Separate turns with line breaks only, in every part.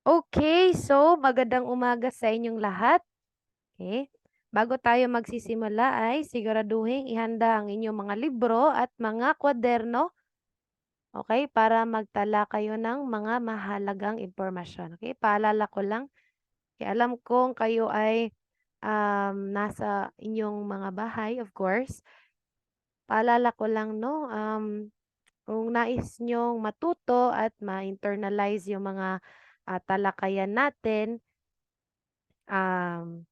Okay, so magandang umaga sa inyong lahat. Okay. Bago tayo magsisimula ay siguraduhin ihanda ang inyong mga libro at mga kwaderno, okay, para magtala kayo ng mga mahalagang impormasyon. Okay, paalala ko lang, alam kong kayo ay nasa inyong mga bahay, of course. Paalala ko lang, no, kung nais nyong matuto at ma-internalize yung mga talakayan natin, um,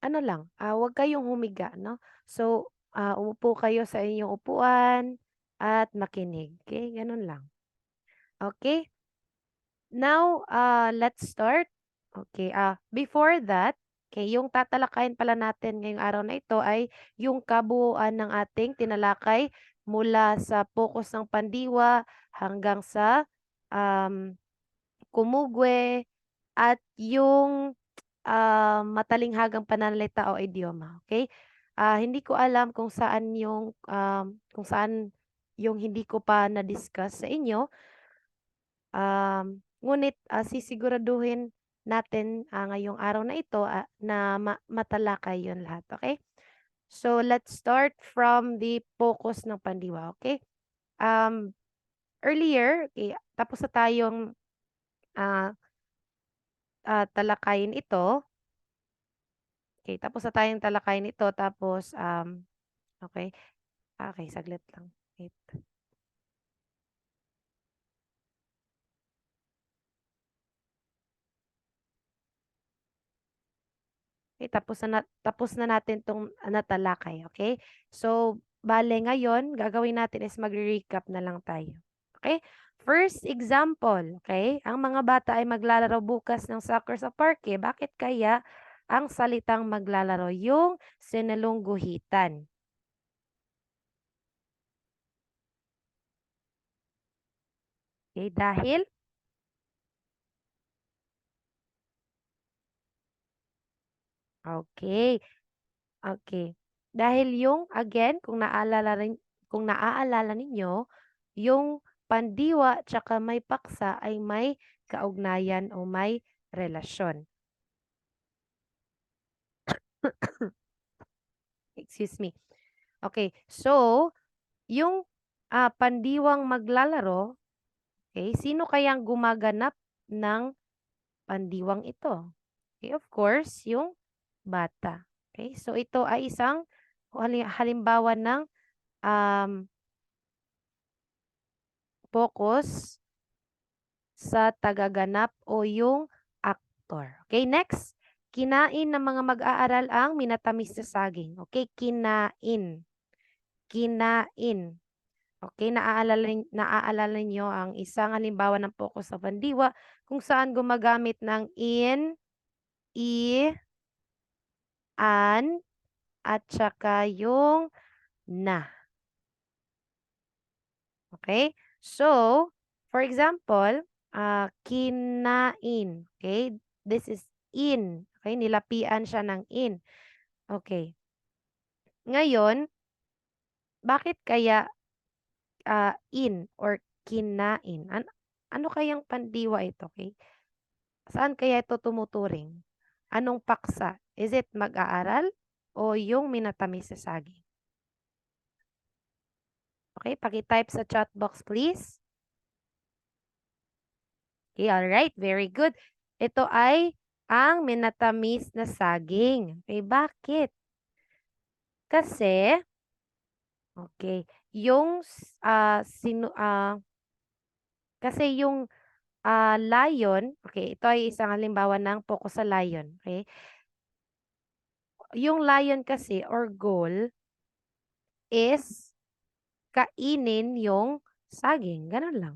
ano lang, 'wag kayong humiga 'no. So, umupo kayo sa inyong upuan at makinig, okey, gano'n lang. Okay. Now, let's start. Okay. Before that, okay, yung tatalakayin pala natin ngayong araw na ito ay yung kabuuan ng ating tinalakay mula sa pokus ng pandiwa hanggang sa, um, kumugwe at yung matalinghagang pananalita o idioma, okay. Hindi ko alam kung saan yung hindi ko pa na-discuss sa inyo, ngunit, sisiguraduhin natin, ngayong araw na ito, na matalakay yun lahat, okay. So, let's start from the focus ng pandiwa, okay. Um, Earlier, okay, tapos na tayong, ah, talakayin ito. Okay, tapos na tayong talakayin ito tapos, okey. Okey, saglit lang, wait. Okey, tapos na natin 'tong natalakay, okey? So, bale ngayon gagawin natin is magre-recap na lang tayo, okey? First example, okey? Ang mga bata ay maglalaro bukas ng soccer sa parke. Bakit kaya ang salitang maglalaro yung sinulungguhitan? Okey, dahil. Okey. Okay. Dahil yung again kung naaalala ninyo, yung pandiwa tsaka may paksa ay may kaugnayan o may relasyon. Excuse me. Okay, so yung, pandiwang maglalaro, okay, sino kayang gumaganap ng pandiwang ito? Okay, of course, yung bata. Okay, so ito ay isang halimbawa ng, um, focus sa tagaganap o yung aktor. Okay, next. Kinain ng mga mag-aaral ang minatamis na saging. Okay, kinain. Kinain. Okay, naaalala niyo ang isang halimbawa ng focus sa pandiwa kung saan gumagamit ng in, i, an, at saka yung na. Okay? So, for example, kinain. Okay? This is in. Okay? Nilapian siya ng in. Okay. Ngayon, bakit kaya in or kinain? Ano kayang pandiwa ito? Okay? Saan kaya ito tumuturing? Anong paksa? Is it mag-aaral o yung minatamis sa saging? Okay, paki-type sa chat box please. Okay, alright, very good. Ito ay ang minatamis na saging. Okay, bakit? Kasi, okay, yung, kasi yung lion, okay, ito ay isang halimbawa ng focus sa lion. Okay, yung lion kasi or goal is kainin yung saging. Ganun lang.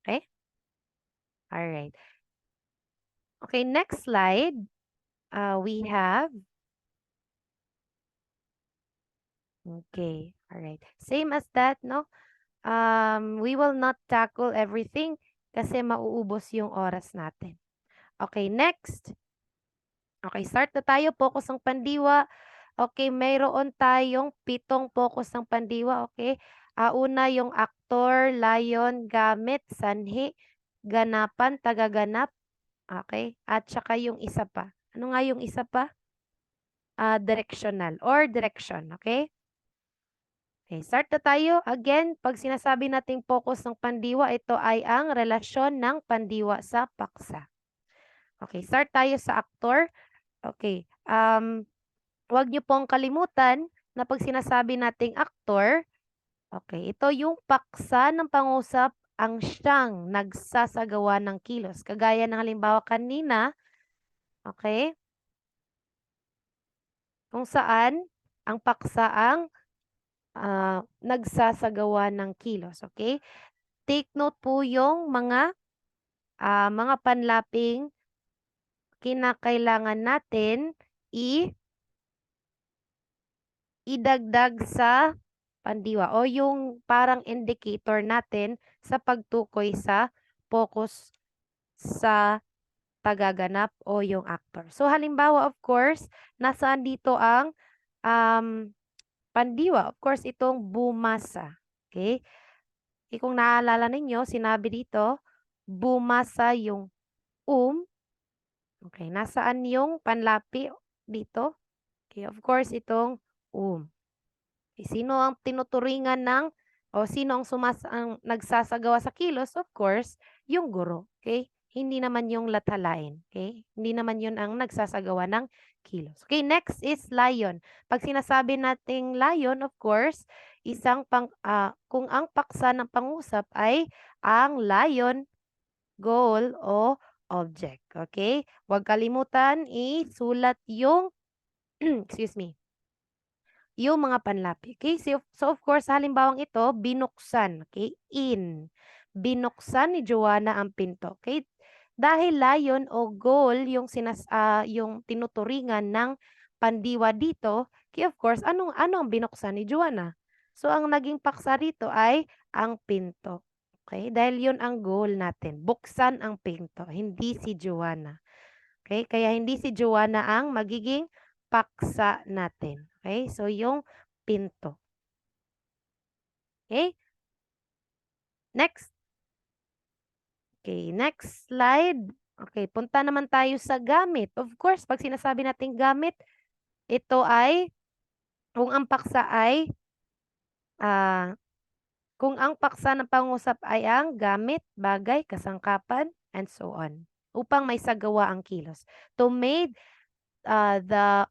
Okay, alright. Okay, next slide. We have, okay, alright. Same as that, no? We will not tackle everything kasi mauubos yung oras natin. Okay, next. Okay, start na tayo. Focus ng pandiwa. Okay, mayroon tayong 7 focus ng pandiwa. Okay. Una yung aktor, lion, gamit, sanhi, ganapan, tagaganap. Okay? At saka yung isa pa. Ano nga yung isa pa? Directional or direction. Okay? Okay, start na tayo. Again, pag sinasabi nating focus ng pandiwa, ito ay ang relasyon ng pandiwa sa paksa. Okay, start tayo sa actor. Okay, huwag niyo pong kalimutan na pag sinasabi nating actor, okay, ito yung paksa ng pangusap ang siyang nagsasagawa ng kilos. Kagaya ng halimbawa kanina, okay, kung saan ang paksa ang nagsasagawa ng kilos. Okay? Take note po yung mga panlaping kinakailangan natin idagdag sa pandiwa o yung parang indicator natin sa pagtukoy sa focus sa tagaganap o yung actor. So halimbawa, of course, nasaan dito ang pandiwa? Of course, itong bumasa. Okay? Kung naalala ninyo, sinabi dito, bumasa yung Okay, nasaan yung panlapi dito? Okay, of course, itong Okay, sino ang tinuturingan ng o sino ang nagsasagawa sa kilos? Of course, yung guro. Okay? Hindi naman yung latalain. Okay? Hindi naman yun ang nagsasagawa ng kilos. Okay, next is lion. Pag sinasabi nating lion, of course, kung ang paksa ng pangusap ay ang lion, goal, o object. Okay? Huwag kalimutan isulat yung excuse me, yung mga panlapi. Okay? So of course, halimbawang ito, binuksan. Okay? Binuksan ni Joanna ang pinto. Okay? Dahil lion o goal yung yung tinuturingan ng pandiwa dito, okay, of course, ano ang binuksan ni Joanna? So ang naging paksa rito ay ang pinto. Okay? Dahil yun ang goal natin. Buksan ang pinto, hindi si Joanna. Okay? Kaya hindi si Joanna ang magiging paksa natin. Okay? So, yung pinto. Okay? Next. Okay, next slide. Okay, punta naman tayo sa gamit. Of course, pag sinasabi natin gamit, ito ay, kung ang paksa ay, kung ang paksa ng pangusap ay ang gamit, bagay, kasangkapan, and so on. Upang may sagawa ang kilos. To make the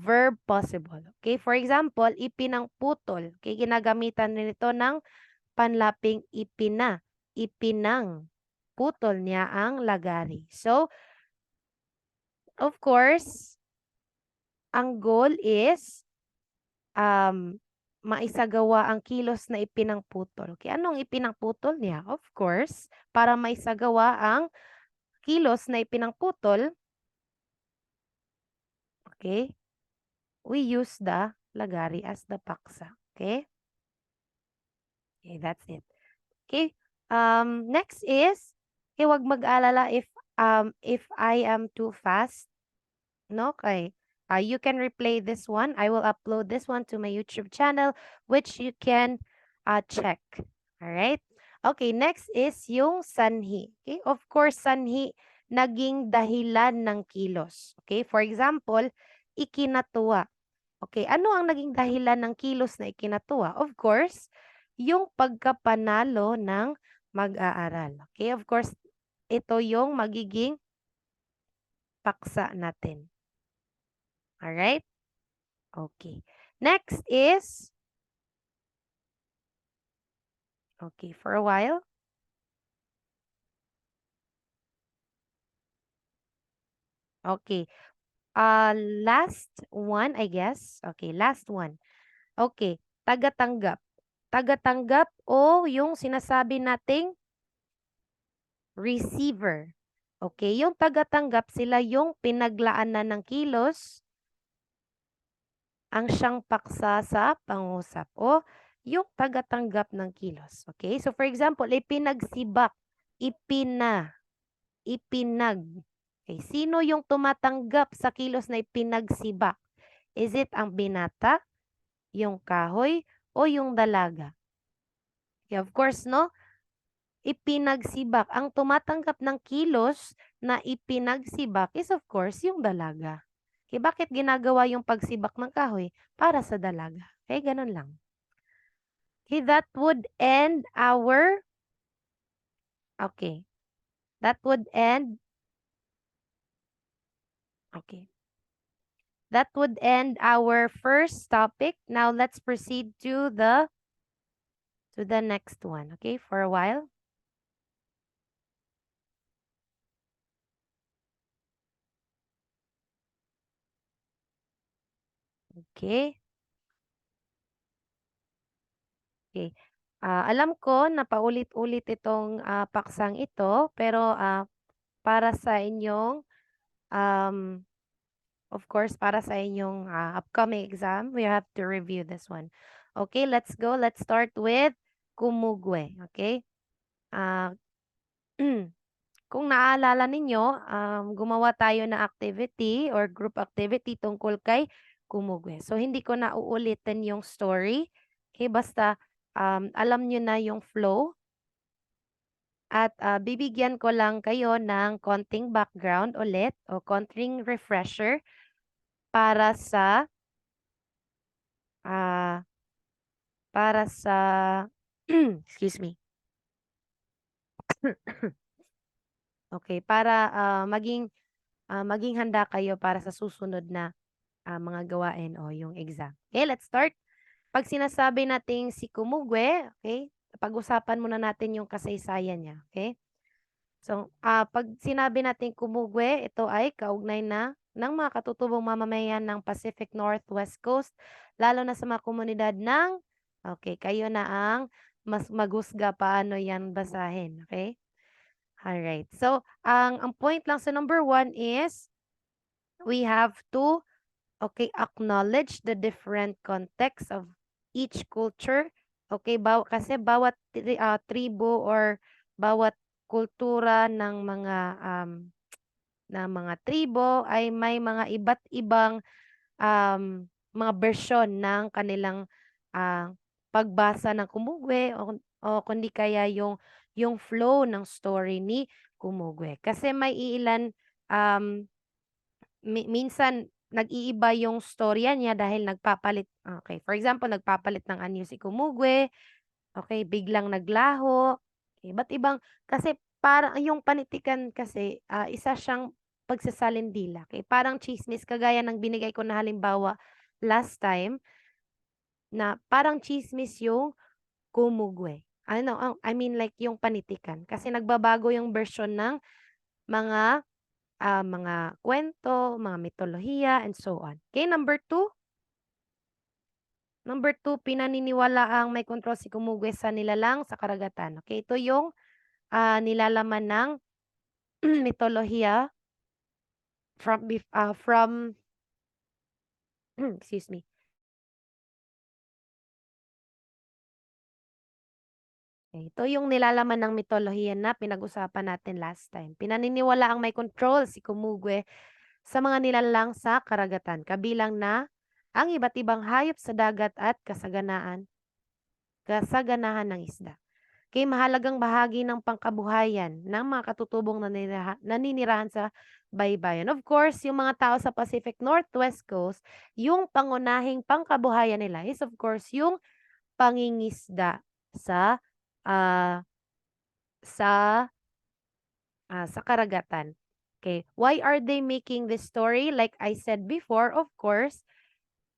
verb possible. Okay? For example, ipinangputol. Okay? Ginagamitan nito ng panlaping ipinang. Putol niya ang lagari. So, of course, ang goal is maisagawa ang kilos na ipinangputol. Okay? Anong ipinangputol niya? Of course, para maisagawa ang kilos na ipinangputol, okay, we use the lagari as the paksa. Okay? Okay, that's it. Okay. Next is, okay, wag mag-alala if I am too fast. No, okay. You can replay this one. I will upload this one to my YouTube channel, which you can check. All right. Okay, next is yung sanhi. Okay, of course, sanhi naging dahilan ng kilos. Okay, for example, ikinatuwa. Okay, ano ang naging dahilan ng kilos na ikinatuwa? Of course, yung pagkapanalo ng mag-aaral. Okay, of course, ito yung magiging paksa natin. Alright? Okay. Next is, okay, for a while. Okay. Last one, I guess. Okay, last one. Okay, tagatanggap. Tagatanggap o yung sinasabi nating receiver. Okay, yung tagatanggap sila yung pinaglaanan ng kilos ang siyang paksa sa pangusap o yung tagatanggap ng kilos. Okay, so for example, ipinagsibak, ipinag. Okay, sino yung tumatanggap sa kilos na ipinagsibak? Is it ang binata, yung kahoy, o yung dalaga? Okay, of course, no? ipinagsibak. Ang tumatanggap ng kilos na ipinagsibak is of course yung dalaga. Okay, bakit ginagawa yung pagsibak ng kahoy? Para sa dalaga. Okay, ganun lang. Okay, that would end our, okay, that would end, okay. That would end our first topic. Now let's proceed to the next one, okay, for a while. Okay. Okay. Alam ko na paulit-ulit itong paksang ito, pero para sa inyong, um, of course, para sa inyong upcoming exam, we have to review this one. Okay, let's go. Let's start with kumugwe. Okay? Ah, kung naaalala ninyo, gumawa tayo ng activity or group activity tungkol kay kumugwe. So, hindi ko na uulitin yung story. Okay, basta alam nyo na yung flow. At bibigyan ko lang kayo ng konting background ulit o konting refresher para sa ah, para sa excuse me. Okay, para maging handa kayo para sa susunod na mga gawain o yung exam. Okay, let's start. Pag sinasabi nating si Kumugwe, okay, pag-usapan muna natin yung kasaysayan niya. Okay? So, pag sinabi natin Kumugwe, ito ay kaugnay na ng mga katutubong mamamayan ng Pacific Northwest Coast, lalo na sa mga komunidad ng, okay, kayo na ang mas maghusga paano yan basahin. Okay? Alright. So, ang point lang sa number 1 is we have to, okay, acknowledge the different context of each culture. Okay, kasi bawat tribo or bawat kultura ng mga tribo ay may mga iba't ibang mga bersyon ng kanilang pagbasa ng Kumugwe o kundi kaya yung flow ng story ni Kumugwe. Kasi may ilan minsan nag-iiba yung storya niya dahil nagpapalit. Okay, for example, nagpapalit ng anyo si Kumugwe. Okay, biglang naglaho. Iba't ibang kasi parang yung panitikan kasi isa siyang pagsasalindila. Okay, parang chismis kagaya ng binigay ko na halimbawa last time na parang chismis yung Kumugwe. Ano, I mean like yung panitikan kasi nagbabago yung version ng mga mga kwento, mga mitolohiya, and so on. Okay, number 2. Number 2, pinaniniwalaang may kontrol si Kumugwe sa nilalang sa karagatan. Okay, ito yung nilalaman ng mitolohiya from excuse me. Okay, ito yung nilalaman ng mitolohiya na pinag-usapan natin last time. Pinaniniwalaang may control si Kumugwe sa mga nilalang sa karagatan, kabilang na ang iba't ibang hayop sa dagat at kasaganahan ng isda. Kay mahalagang bahagi ng pangkabuhayan ng mga katutubong naninirahan sa baybayin. Of course, yung mga tao sa Pacific Northwest Coast, yung pangunahing pangkabuhayan nila is of course yung pangingisda sa ah, sa sa karagatan. Okay, why are they making this story? Like I said before, of course,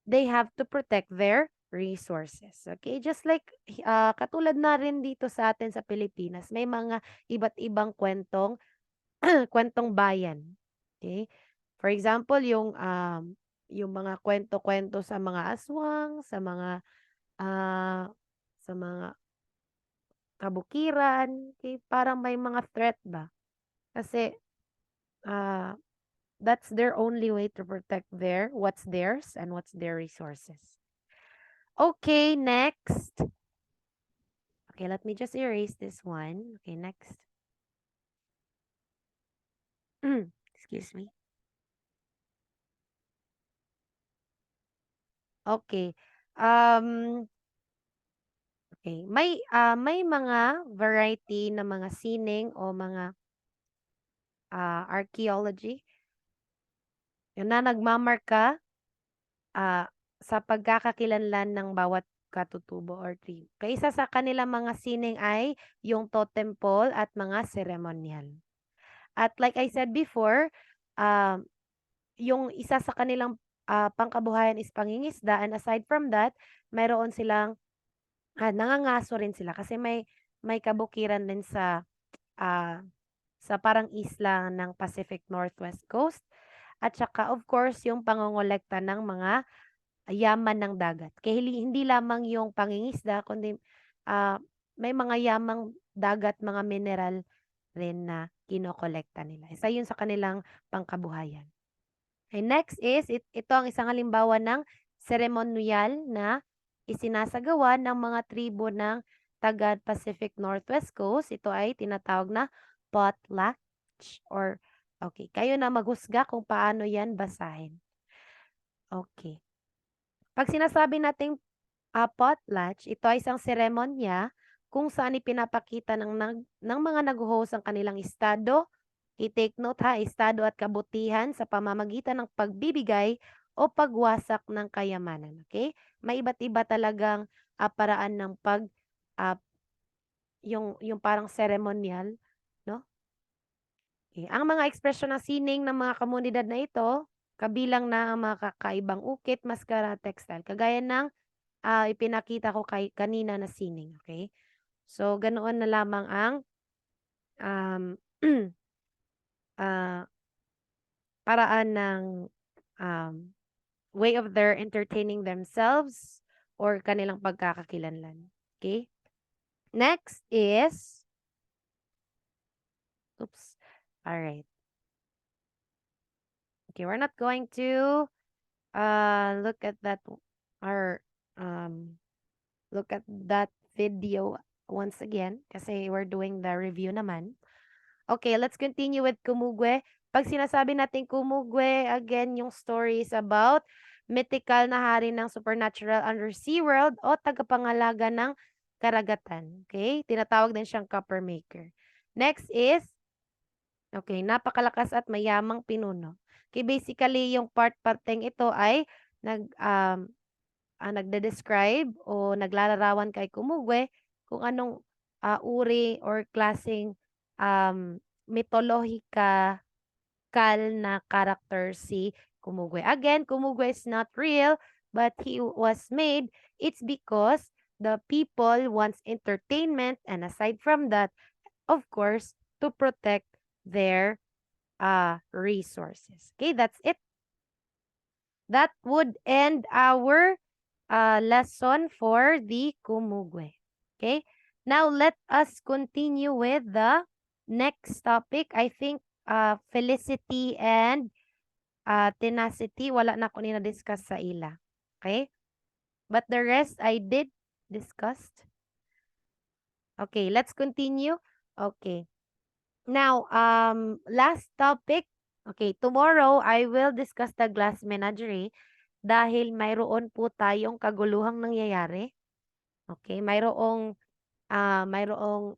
they have to protect their resources. Okay? Just like katulad na rin dito sa atin sa Pilipinas, may mga iba't ibang kwentong bayan. Okay? For example, yung mga kwento-kwento sa mga aswang, ah, sa mga kabukiran, okay? Parang may mga threat ba? Kasi ah, that's their only way to protect what's theirs and what's their resources. Okay, next. Okay, let me just erase this one. Okay, next. Excuse me. Okay. Um, Okay. May mga variety na mga sining o mga archaeology yun na nagmamarka sa pagkakakilanlan ng bawat katutubo or tribe. Kaya isa sa kanilang mga sining ay yung totem pole at mga ceremonial. At like I said before, yung isa sa kanilang pangkabuhayan is pangingisda, and aside from that, mayroon silang nangangaso rin sila kasi may kabukiran din sa parang isla ng Pacific Northwest Coast. At saka of course yung pangongolekta ng mga yaman ng dagat. Kaya hindi lamang yung pangingisda kundi may mga yamang dagat, mga mineral rin na kinokolekta nila. Isa yun sa kanilang pangkabuhayan. Okay, next is ito ang isang halimbawa ng seremonyal na isinasagawa ng mga tribo ng taga Pacific Northwest Coast. Ito ay tinatawag na potlatch or okay, kayo na maghusga kung paano yan basahin. Okay. Pag sinasabi nating potlatch, ito ay isang seremonya kung saan ipinapakita ng mga nag-host ang kanilang estado. I-take note ha, estado at kabutihan sa pamamagitan ng pagbibigay o pagwasak ng kayamanan. Okay? May iba't iba talagang paraan ng yung parang ceremonial, no? Okay. Ang mga ekspresyon ng sining ng mga komunidad na ito, kabilang na ang mga kakaibang ukit, maskara, textile, kagaya ng ipinakita ko kanina na sining. Okay? So, ganoon na lamang ang um, paraan ng way of their entertaining themselves or kanilang pagkakakilanlan. Okay? Next is, oops, all right. Okay, we're not going to look at that or look at that video once again kasi we're doing the review naman. Okay, let's continue with Kumugwe. Pag sinasabi natin Kumugwe, again, yung story is about mythical na hari ng supernatural undersea world o tagapangalaga ng karagatan. Okay? Tinatawag din siyang copper maker. Next is, okay, napakalakas at mayamang pinuno. Okay, basically, yung part-parteng ito ay nagde-describe o naglalarawan kay Kumugwe kung anong uri or klaseng mythological na character si Kumugwe. Again, Kumugwe is not real, but he was made. It's because the people wants entertainment, and aside from that, of course, to protect their resources. Okay, that's it. That would end our lesson for the Kumugwe. Okay, now let us continue with the next topic. I think felicity and tenacity, wala na ako na-discuss sa ila. Okay? But the rest I did discuss. Okay, let's continue. Okay. Now, last topic. Okay, tomorrow I will discuss the glass menagerie dahil mayroon po tayong kaguluhang nangyayari. Okay, mayroong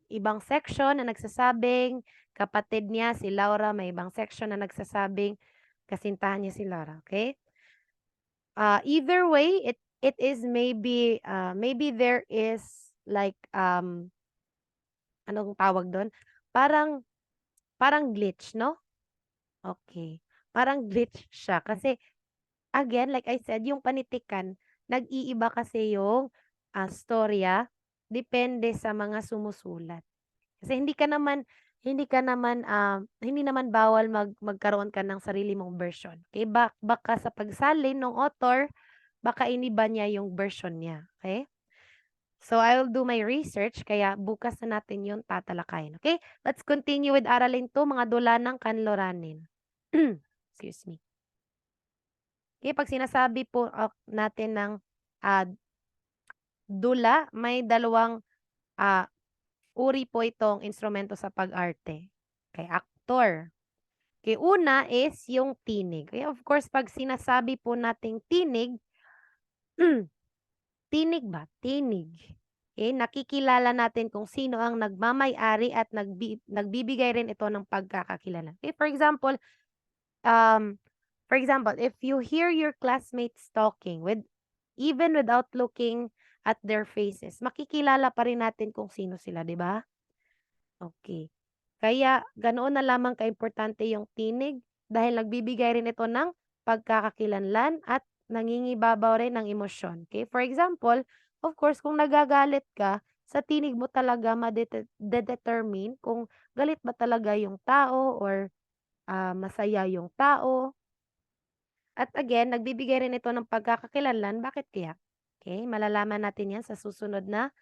ibang section na nagsasabing kapatid niya si Laura, may ibang section na nagsasabing kasintahan niya si Laura, okay? Either way, it is maybe there is like anong tawag doon? Parang glitch, no? Okay. Parang glitch siya kasi again, like I said, yung panitikan, nag-iiba kasi yung storya depende sa mga sumusulat. Kasi hindi naman bawal magkaroon ka ng sarili mong version. Okay? Baka sa pagsalin ng author, baka iniba niya yung version niya. Okay? So, I will do my research, kaya bukas na natin yung tatalakayin. Okay? Let's continue with aralin to, mga dula ng kanloranin. Excuse me. Okay, pag sinasabi po natin ng dula, may dalawang uri po itong instrumento sa pag-arte. Okay, actor. Okay, una is yung tinig. Okay, of course, pag sinasabi po nating tinig, tinig ba? Tinig. Okay, nakikilala natin kung sino ang nagmamay-ari at nagbibigay rin ito ng pagkakakilala. Okay, for example, if you hear your classmates talking even without looking at their faces, makikilala pa rin natin kung sino sila, di ba? Okay. Kaya ganoon na lamang kaimportante yung tinig dahil nagbibigay rin ito ng pagkakakilanlan at nangingibabaw rin ng emosyon. Okay? For example, of course, kung nagagalit ka, sa tinig mo talaga determine kung galit ba talaga yung tao or masaya yung tao. At again, nagbibigay rin ito ng pagkakakilanlan. Bakit kaya? Okay, malalaman natin yan sa susunod na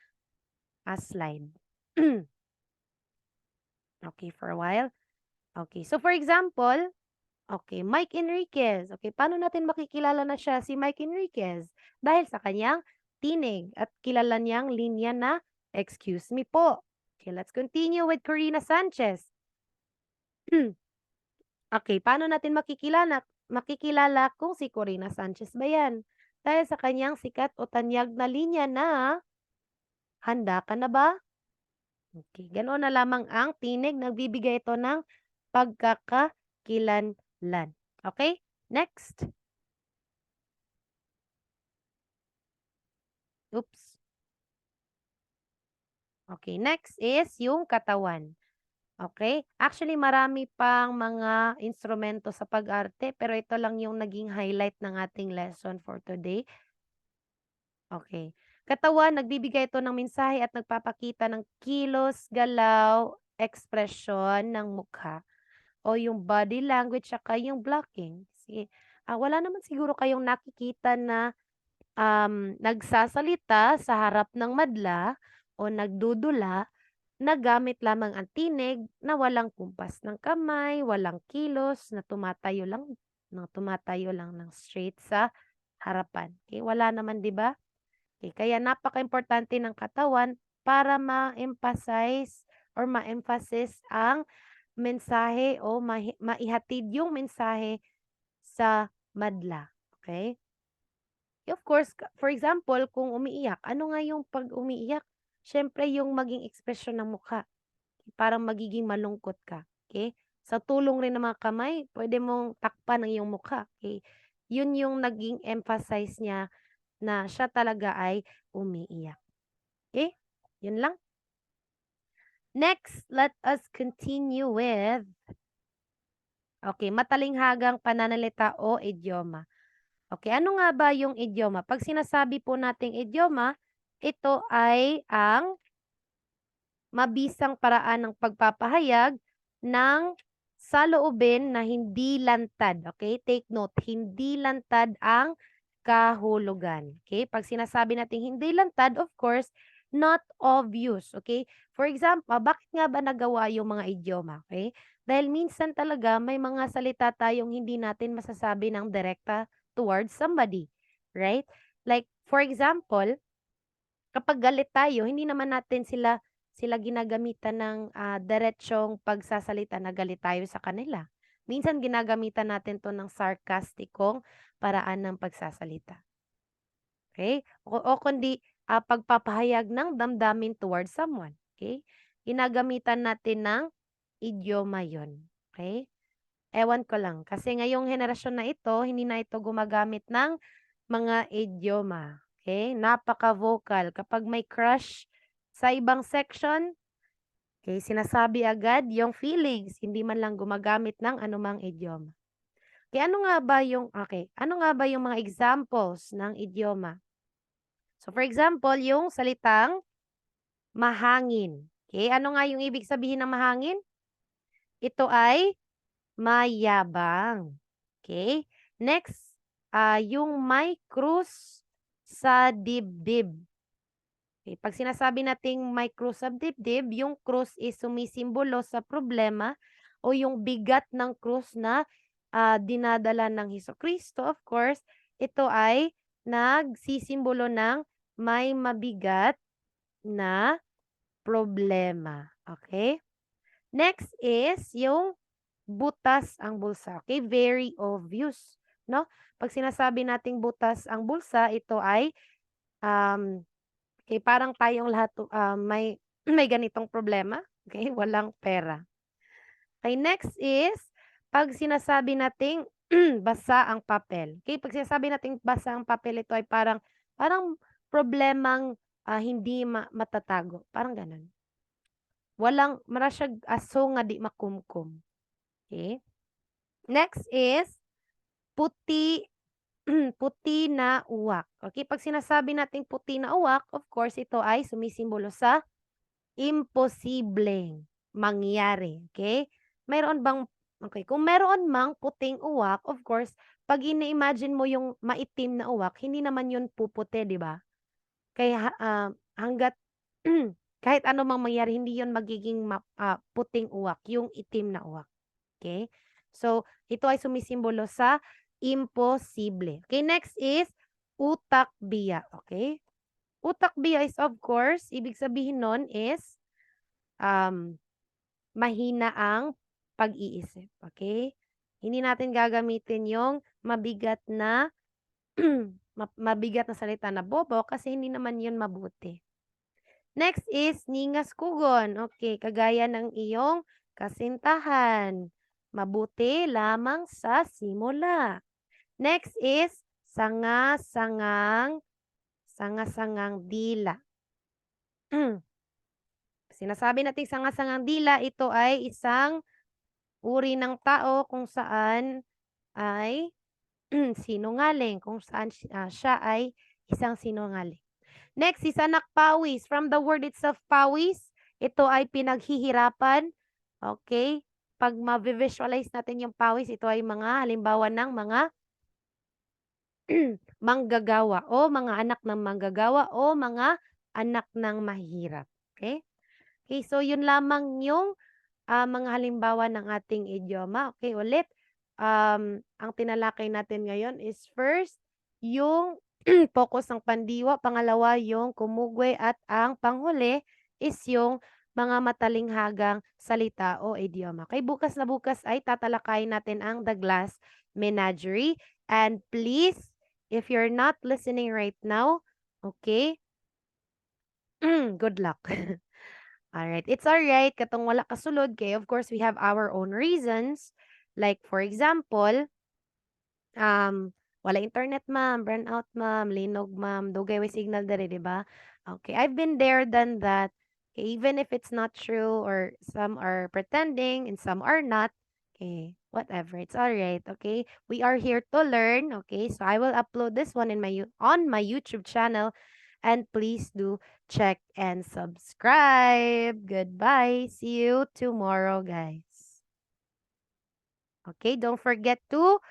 slide. Okay, for a while. Okay, so for example, okay, Mike Enriquez. Okay, paano natin makikilala na siya si Mike Enriquez? Dahil sa kanyang tinig at kilala niyang linya na, excuse me po. Okay, let's continue with Corina Sanchez. Okay, paano natin makikilala kung si Corina Sanchez ba yan? Dahil sa kanyang sikat o tanyag na linya na, handa ka na ba? Okay, ganoon na lamang ang tinig. Nagbibigay ito ng pagkakakilanlan. Okay, next. Oops. Okay, next is yung katawan. Okay? Actually, marami pang mga instrumento sa pag-arte, pero ito lang yung naging highlight ng ating lesson for today. Okay. Katawan, nagbibigay ito ng mensahe at nagpapakita ng kilos, galaw, ekspresyon ng mukha o yung body language saka yung blocking. Wala naman siguro kayong nakikita na nagsasalita sa harap ng madla o nagdudula na gamit lamang ang tinig na walang kumpas ng kamay, walang kilos, na tumatayo lang ng straight sa harapan. Okay, wala naman, 'di ba? Okay, kaya napaka-importante ng katawan para ma-emphasize or ma-emphasis ang mensahe o maihatid yung mensahe sa madla. Okay? Of course, for example, kung umiiyak, ano nga yung pag umiiyak? Siyempre, yung maging ekspresyon ng mukha. Parang magiging malungkot ka. Okay? Sa tulong rin ng mga kamay, pwede mong takpan ang iyong mukha. Okay? Yun yung naging emphasize niya na siya talaga ay umiiyak. Okay? Yun lang. Next, let us continue with matalinghagang pananalita o idioma. Okay, ano nga ba yung idioma? Pag sinasabi po nating idioma, ito ay ang mabisang paraan ng pagpapahayag ng saloobin na hindi lantad. Okay, take note, hindi lantad ang kahulugan. Okay, pag sinasabi natin hindi lantad, of course, not obvious. Okay, for example, bakit nga ba nagawa yung mga idioma? Okay, dahil minsan talaga may mga salita tayong hindi natin masasabi ng direkta towards somebody. Right? Like, for example, kapag galit tayo, hindi naman natin sila ginagamitan ng diretsyong pagsasalita na galit tayo sa kanila. Minsan ginagamitan natin 'to ng sarcastikong paraan ng pagsasalita. Okay? O kundi pagpapahayag ng damdamin towards someone. Okay? Ginagamitan natin ng idioma 'yon. Okay? Ewan ko lang kasi ngayong henerasyon na ito, hindi na ito gumagamit ng mga idioma. Okay? Napaka-vocal. Kapag may crush sa ibang section, okay, sinasabi agad yung feelings, hindi man lang gumagamit ng anumang idioma. Okay, ano nga ba yung mga examples ng idioma? So, for example, yung salitang mahangin. Okay, ano nga yung ibig sabihin ng mahangin? Ito ay mayabang. Okay? Next, yung may krus sa dibdib. Okay, pag sinasabi nating may krus sa dibdib, yung krus is sumisimbolo sa problema o yung bigat ng krus na dinadala ng Hesukristo. Of course, ito ay nagsisimbolo ng may mabigat na problema. Okay? Next is yung butas ang bulsa. Okay, very obvious, no? Pag sinasabi nating butas ang bulsa, ito ay Okay, parang tayong lahat may may ganitong problema, okay? Walang pera. Okay, next is pag sinasabi nating basa ang papel. Okay, pag sinasabi nating basa ang papel, ito ay parang problemang hindi matatago, parang gano'n. Walang mara siyang aso nga di makumkum. Okay? Next is puti puti na uwak. Okay, pag sinasabi nating puti na uwak, of course, ito ay sumisimbolo sa imposibleng mangyari. Okay? Kung meron mang puting uwak, of course, pag ini-imagine mo yung maitim na uwak, hindi naman yun puputi, di ba? Kaya hangga't kahit ano mang mangyari, hindi yun magiging puting uwak, yung itim na uwak. Okay? So, ito ay sumisimbolo sa imposible. Okay, next is utak biya. Okay? Utak biya is of course, ibig sabihin nun is mahina ang pag-iisip. Okay? Hindi natin gagamitin yung mabigat na mabigat na salita na bobo kasi hindi naman yun mabuti. Next is ningas kugon. Okay, kagaya ng iyong kasintahan. Mabuti lamang sa simula. Next is sanga-sangang dila. Sinasabi nating sanga-sangang dila, ito ay isang uri ng tao kung saan ay sinungaling, kung saan siya ay isang sinungaling. Next is anak pawis. From the word itself, pawis, ito ay pinaghihirapan. Okay? Pag ma-visualize natin yung pawis, ito ay mga halimbawa ng mga manggagawa o mga anak ng manggagawa o mga anak ng mahirap. Okay? Okay, so yun lamang yung mga halimbawa ng ating idioma. Okay, ulit. Ang tinalakay natin ngayon is first, yung focus ng pandiwa. Pangalawa, yung kumugwe. At ang panghuli is yung mga matalinghagang salita o idioma. Okay, bukas na bukas ay tatalakayin natin ang The Glass Menagerie. And please, if you're not listening right now, okay, good luck. Alright, it's alright katong wala kasulod kay of course we have our own reasons. Like for example, wala internet ma'am, burnout ma'am, linog ma'am, dugay way signal dere, di ba? Okay, I've been there, done that. Okay, even if it's not true or some are pretending and some are not, okay, whatever, it's alright, okay? We are here to learn, okay? So I will upload this one on my YouTube channel. And please do check and subscribe. Goodbye. See you tomorrow, guys. Okay, don't forget to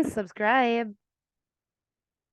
subscribe.